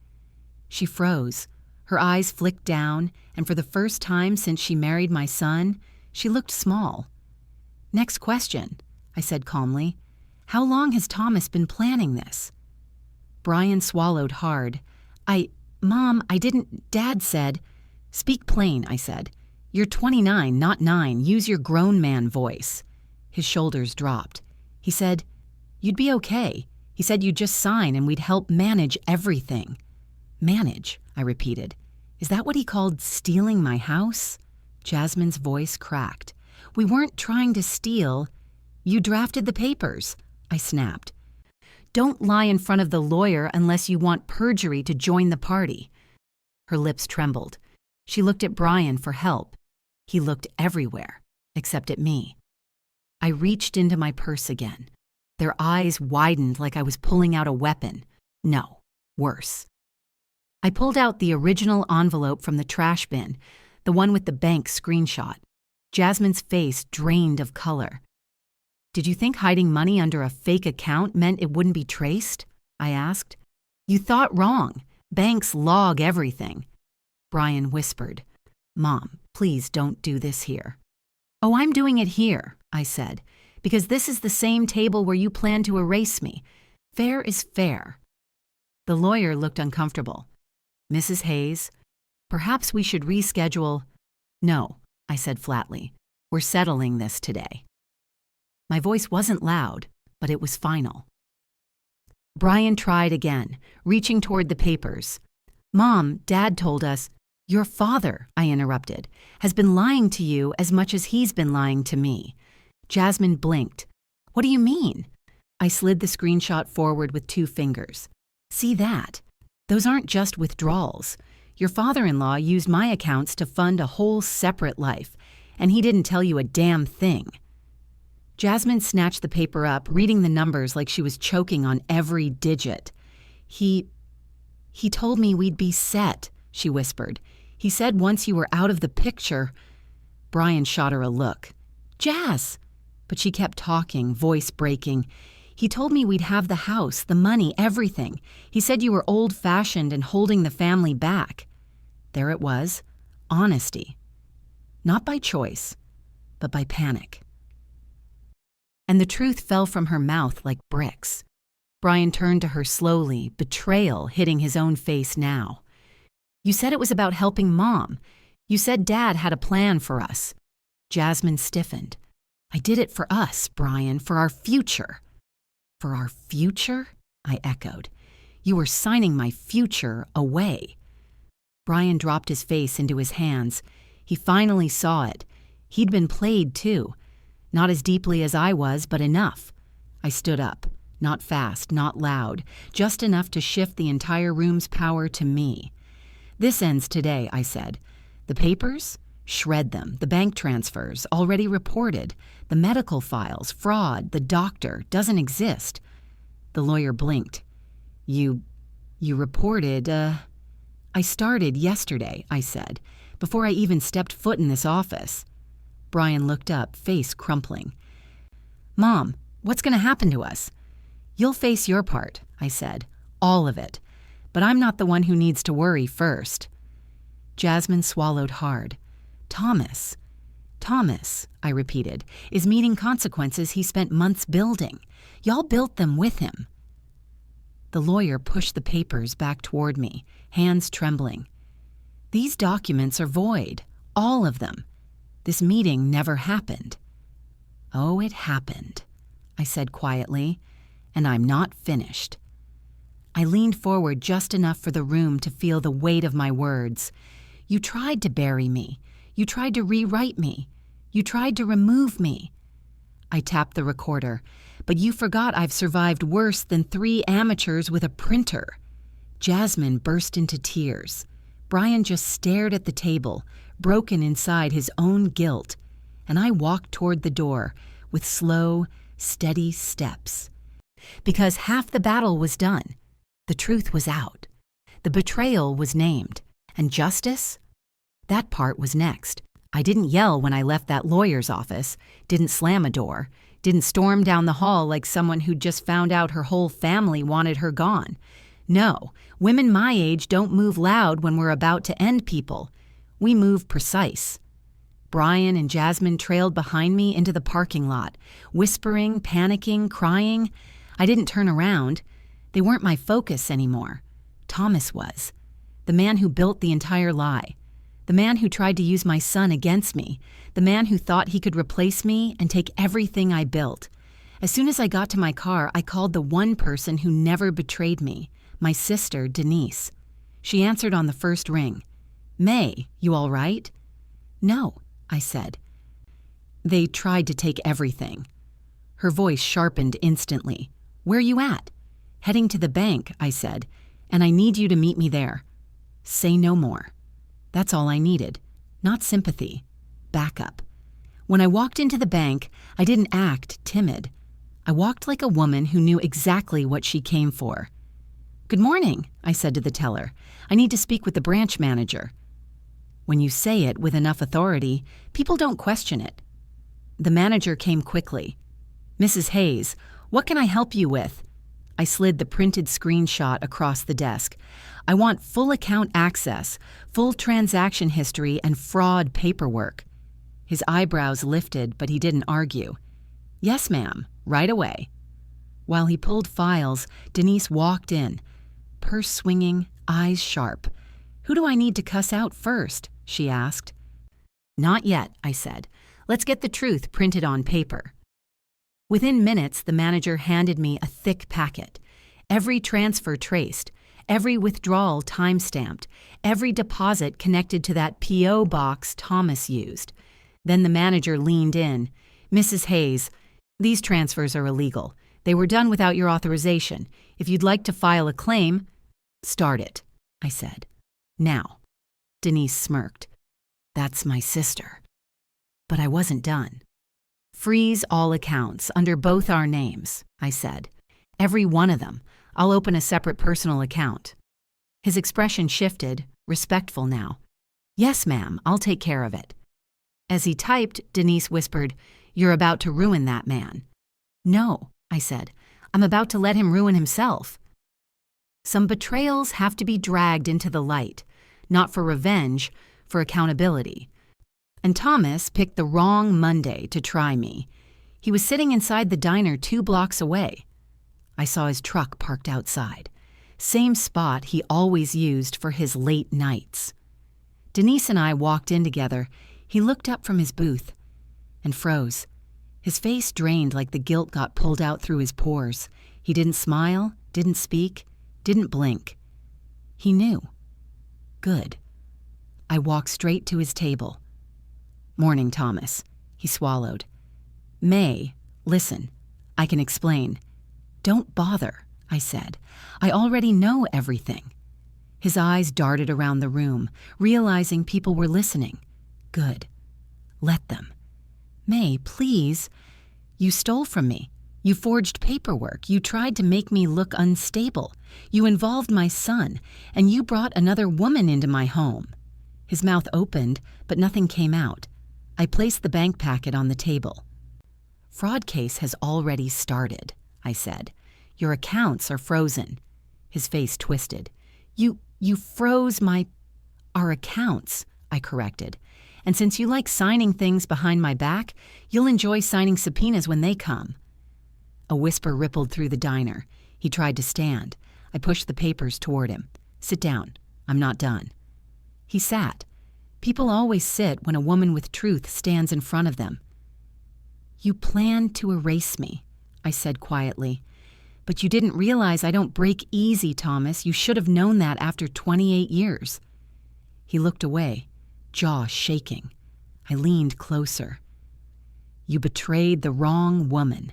She froze. Her eyes flicked down, and for the first time since she married my son, she looked small. Next question, I said calmly. How long has Thomas been planning this? Brian swallowed hard. Mom, I didn't... Dad said... Speak plain, I said. You're 29, not 9. Use your grown man voice. His shoulders dropped. He said, you'd be okay. He said you'd just sign and we'd help manage everything. Manage, I repeated. Is that what he called stealing my house? Jasmine's voice cracked. We weren't trying to steal. You drafted the papers, I snapped. Don't lie in front of the lawyer unless you want perjury to join the party. Her lips trembled. She looked at Brian for help. He looked everywhere, except at me. I reached into my purse again. Their eyes widened like I was pulling out a weapon. No, worse. I pulled out the original envelope from the trash bin, the one with the bank screenshot. Jasmine's face drained of color. Did you think hiding money under a fake account meant it wouldn't be traced? I asked. You thought wrong. Banks log everything. Brian whispered. Mom, please don't do this here. Oh, I'm doing it here, I said, because this is the same table where you plan to erase me. Fair is fair. The lawyer looked uncomfortable. Mrs. Hayes, perhaps we should reschedule. No, I said flatly. We're settling this today. My voice wasn't loud, but it was final. Brian tried again, reaching toward the papers. Mom, Dad told us. Your father, I interrupted, has been lying to you as much as he's been lying to me. Jasmine blinked. What do you mean? I slid the screenshot forward with 2 fingers. See that? Those aren't just withdrawals. Your father-in-law used my accounts to fund a whole separate life, and he didn't tell you a damn thing. Jasmine snatched the paper up, reading the numbers like she was choking on every digit. He told me we'd be set, she whispered. He said once you were out of the picture. Brian shot her a look. Jazz! But she kept talking, voice breaking. He told me we'd have the house, the money, everything. He said you were old-fashioned and holding the family back. There it was. Honesty. Not by choice, but by panic. And the truth fell from her mouth like bricks. Brian turned to her slowly, betrayal hitting his own face now. You said it was about helping Mom. You said Dad had a plan for us. Jasmine stiffened. I did it for us, Brian, for our future. For our future? I echoed. You were signing my future away. Brian dropped his face into his hands. He finally saw it. He'd been played, too. Not as deeply as I was, but enough. I stood up. Not fast, not loud, just enough to shift the entire room's power to me. This ends today, I said. The papers? Shred them. The bank transfers, already reported. The medical files, fraud, the doctor, doesn't exist. The lawyer blinked. You reported, I started yesterday, I said, before I even stepped foot in this office. Brian looked up, face crumpling. Mom, what's going to happen to us? You'll face your part, I said. All of it. But I'm not the one who needs to worry first. Jasmine swallowed hard. Thomas, I repeated, is meeting consequences he spent months building. Y'all built them with him. The lawyer pushed the papers back toward me, hands trembling. These documents are void, all of them. This meeting never happened. Oh, it happened, I said quietly, and I'm not finished. I leaned forward just enough for the room to feel the weight of my words. You tried to bury me. You tried to rewrite me. You tried to remove me. I tapped the recorder, but you forgot I've survived worse than 3 amateurs with a printer. Jasmine burst into tears. Brian just stared at the table, broken inside his own guilt, and I walked toward the door with slow, steady steps. Because half the battle was done. The truth was out. The betrayal was named. And justice? That part was next. I didn't yell when I left that lawyer's office, didn't slam a door, didn't storm down the hall like someone who'd just found out her whole family wanted her gone. No, women my age don't move loud when we're about to end people. We move precise. Brian and Jasmine trailed behind me into the parking lot, whispering, panicking, crying. I didn't turn around. They weren't my focus anymore. Thomas was. The man who built the entire lie. The man who tried to use my son against me. The man who thought he could replace me and take everything I built. As soon as I got to my car, I called the one person who never betrayed me, my sister, Denise. She answered on the first ring. May, you all right? No, I said. They tried to take everything. Her voice sharpened instantly. Where you at? Heading to the bank, I said, and I need you to meet me there. Say no more. That's all I needed. Not sympathy. Backup. When I walked into the bank, I didn't act timid. I walked like a woman who knew exactly what she came for. Good morning, I said to the teller. I need to speak with the branch manager. When you say it with enough authority, people don't question it. The manager came quickly. Mrs. Hayes, what can I help you with? I slid the printed screenshot across the desk. I want full account access, full transaction history, and fraud paperwork. His eyebrows lifted, but he didn't argue. Yes, ma'am, right away. While he pulled files, Denise walked in, purse swinging, eyes sharp. Who do I need to cuss out first? She asked. Not yet, I said. Let's get the truth printed on paper. Within minutes, the manager handed me a thick packet. Every transfer traced, every withdrawal time-stamped, every deposit connected to that P.O. box Thomas used. Then the manager leaned in. Mrs. Hayes, these transfers are illegal. They were done without your authorization. If you'd like to file a claim, start it, I said. Now. Denise smirked. That's my sister. But I wasn't done. Freeze all accounts under both our names, I said. Every one of them. I'll open a separate personal account. His expression shifted, respectful now. Yes, ma'am, I'll take care of it. As he typed, Denise whispered, You're about to ruin that man. No, I said. I'm about to let him ruin himself. Some betrayals have to be dragged into the light, not for revenge, for accountability. And Thomas picked the wrong Monday to try me. He was sitting inside the diner 2 blocks away. I saw his truck parked outside. Same spot he always used for his late nights. Denise and I walked in together. He looked up from his booth and froze. His face drained like the guilt got pulled out through his pores. He didn't smile, didn't speak, didn't blink. He knew. Good. I walked straight to his table. Morning, Thomas. He swallowed. May, listen. I can explain. Don't bother, I said. I already know everything. His eyes darted around the room, realizing people were listening. Good. Let them. May, please. You stole from me. You forged paperwork. You tried to make me look unstable. You involved my son, and you brought another woman into my home. His mouth opened, but nothing came out. I placed the bank packet on the table. Fraud case has already started, I said. Your accounts are frozen. His face twisted. You froze our accounts, I corrected. And since you like signing things behind my back, you'll enjoy signing subpoenas when they come. A whisper rippled through the diner. He tried to stand. I pushed the papers toward him. Sit down. I'm not done. He sat. People always sit when a woman with truth stands in front of them. You planned to erase me, I said quietly. But you didn't realize I don't break easy, Thomas. You should have known that after 28 years. He looked away, jaw shaking. I leaned closer. You betrayed the wrong woman,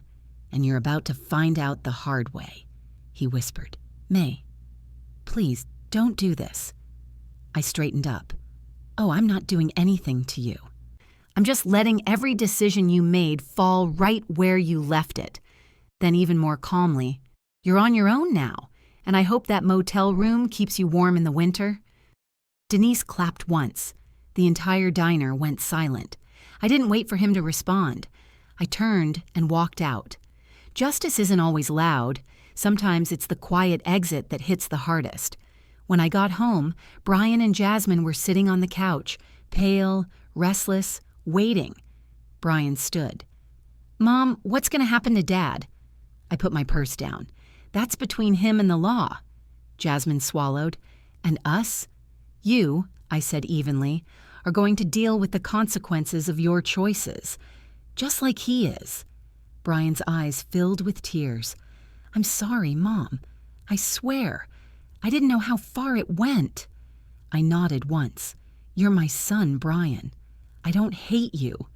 and you're about to find out the hard way, he whispered. May, please, don't do this. I straightened up. Oh, I'm not doing anything to you. I'm just letting every decision you made fall right where you left it. Then even more calmly, you're on your own now, and I hope that motel room keeps you warm in the winter. Denise clapped once. The entire diner went silent. I didn't wait for him to respond. I turned and walked out. Justice isn't always loud. Sometimes it's the quiet exit that hits the hardest. When I got home, Brian and Jasmine were sitting on the couch, pale, restless, waiting. Brian stood. Mom, what's going to happen to Dad? I put my purse down. That's between him and the law. Jasmine swallowed. And us? You, I said evenly, are going to deal with the consequences of your choices, just like he is. Brian's eyes filled with tears. I'm sorry, Mom. I swear. I didn't know how far it went. I nodded once. You're my son, Brian. I don't hate you.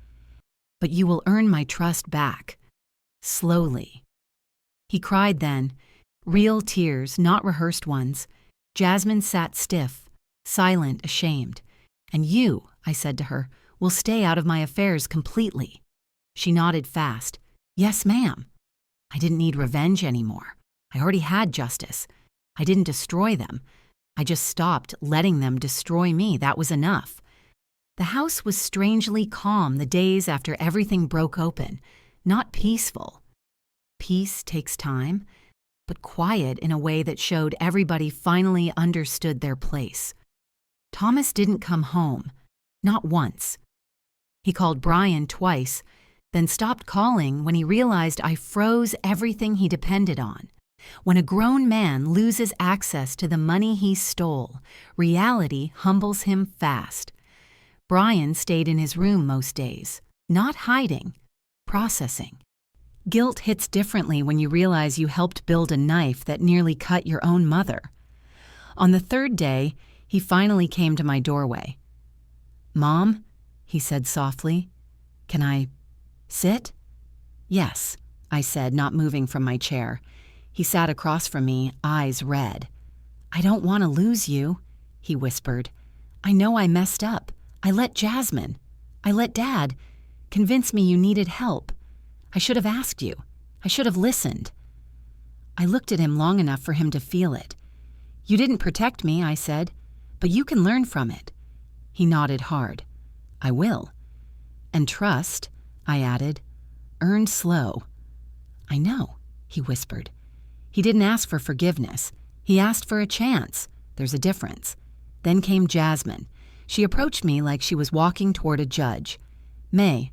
But you will earn my trust back. Slowly." He cried then, real tears, not rehearsed ones. Jasmine sat stiff, silent, ashamed. "And you," I said to her, "will stay out of my affairs completely." She nodded fast. "Yes, ma'am." I didn't need revenge anymore. I already had justice. I didn't destroy them. I just stopped letting them destroy me. That was enough. The house was strangely calm the days after everything broke open, not peaceful. Peace takes time, but quiet in a way that showed everybody finally understood their place. Thomas didn't come home, not once. He called Brian twice, then stopped calling when he realized I froze everything he depended on. When a grown man loses access to the money he stole, reality humbles him fast. Brian stayed in his room most days, not hiding, processing. Guilt hits differently when you realize you helped build a knife that nearly cut your own mother. On the third day, he finally came to my doorway. "Mom," he said softly, "can I sit?" "Yes," I said, not moving from my chair. He sat across from me, eyes red. "I don't want to lose you," he whispered. "I know I messed up. I let Jasmine, I let Dad convince me you needed help. I should have asked you. I should have listened." I looked at him long enough for him to feel it. "You didn't protect me," I said, "but you can learn from it." He nodded hard. "I will." "And trust," I added, "earned slow." "I know," he whispered. He didn't ask for forgiveness. He asked for a chance. There's a difference. Then came Jasmine. She approached me like she was walking toward a judge. "May,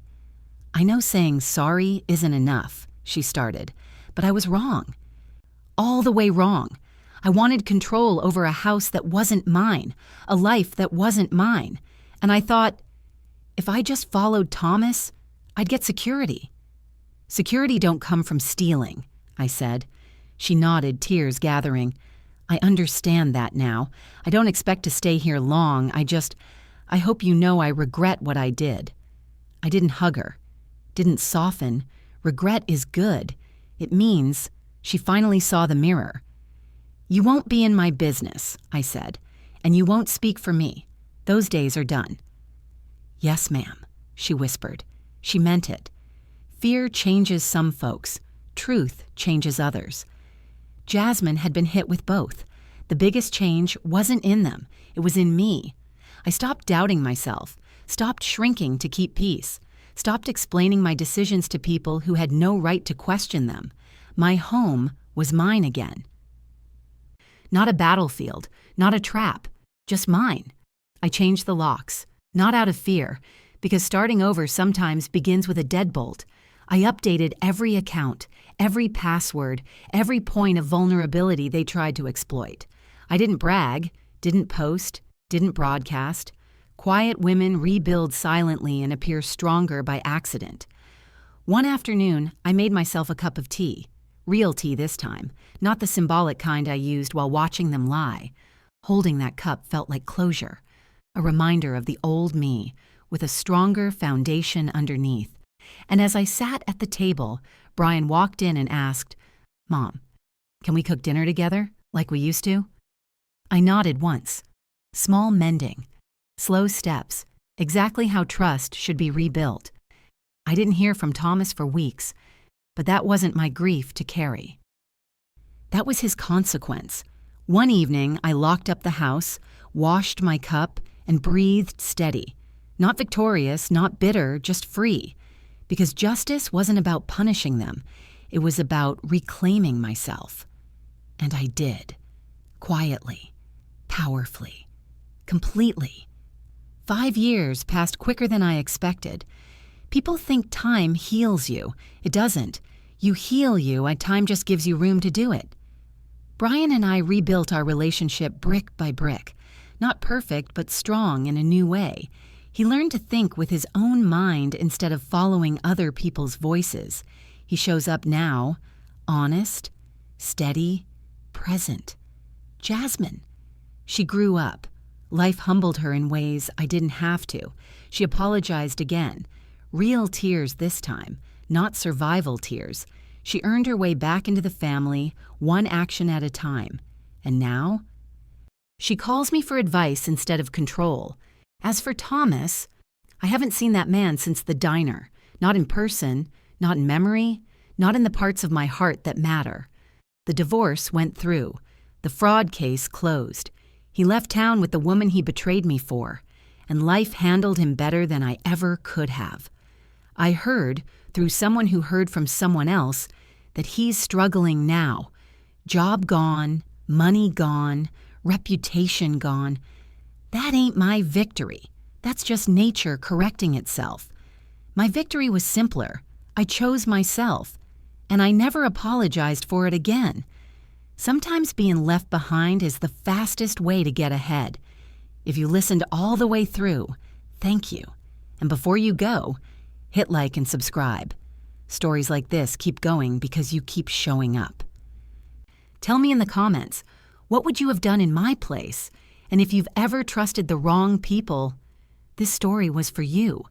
I know saying sorry isn't enough," she started, "but I was wrong. All the way wrong. I wanted control over a house that wasn't mine, a life that wasn't mine. And I thought, if I just followed Thomas, I'd get security." "Security don't come from stealing," I said. She nodded, tears gathering. "I understand that now. I don't expect to stay here long. I hope you know I regret what I did." I didn't hug her, didn't soften. Regret is good. It means she finally saw the mirror. "You won't be in my business," I said, "and you won't speak for me. Those days are done." "Yes, ma'am," she whispered. She meant it. Fear changes some folks. Truth changes others. Jasmine had been hit with both. The biggest change wasn't in them. It was in me. I stopped doubting myself, stopped shrinking to keep peace, stopped explaining my decisions to people who had no right to question them. My home was mine again. Not a battlefield, not a trap, just mine. I changed the locks, not out of fear, because starting over sometimes begins with a deadbolt. I updated every account, every password, every point of vulnerability they tried to exploit. I didn't brag, didn't post, didn't broadcast. Quiet women rebuild silently and appear stronger by accident. One afternoon, I made myself a cup of tea. Real tea this time, not the symbolic kind I used while watching them lie. Holding that cup felt like closure, a reminder of the old me, with a stronger foundation underneath. And as I sat at the table, Brian walked in and asked, "Mom, can we cook dinner together, like we used to?" I nodded once. Small mending, slow steps, exactly how trust should be rebuilt. I didn't hear from Thomas for weeks, but that wasn't my grief to carry. That was his consequence. One evening, I locked up the house, washed my cup, and breathed steady. Not victorious, not bitter, just free. Because justice wasn't about punishing them. It was about reclaiming myself. And I did. Quietly. Powerfully. Completely. 5 years passed quicker than I expected. People think time heals you. It doesn't. You heal you, and time just gives you room to do it. Brian and I rebuilt our relationship brick by brick. Not perfect, but strong in a new way. He learned to think with his own mind instead of following other people's voices. He shows up now, honest, steady, present. Jasmine. She grew up, Life humbled her in ways I didn't have to. She apologized again. Real tears this time, not survival tears. She earned her way back into the family, one action at a time. And now? She calls me for advice instead of control. As for Thomas, I haven't seen that man since the diner. Not in person, not in memory, not in the parts of my heart that matter. The divorce went through. The fraud case closed. He left town with the woman he betrayed me for, and life handled him better than I ever could have. I heard, through someone who heard from someone else, that he's struggling now. Job gone, money gone, reputation gone. That ain't my victory. That's just nature correcting itself. My victory was simpler. I chose myself, and I never apologized for it again. Sometimes being left behind is the fastest way to get ahead. If you listened all the way through, thank you. And before you go, hit like and subscribe. Stories like this keep going because you keep showing up. Tell me in the comments, what would you have done in my place? And if you've ever trusted the wrong people, this story was for you.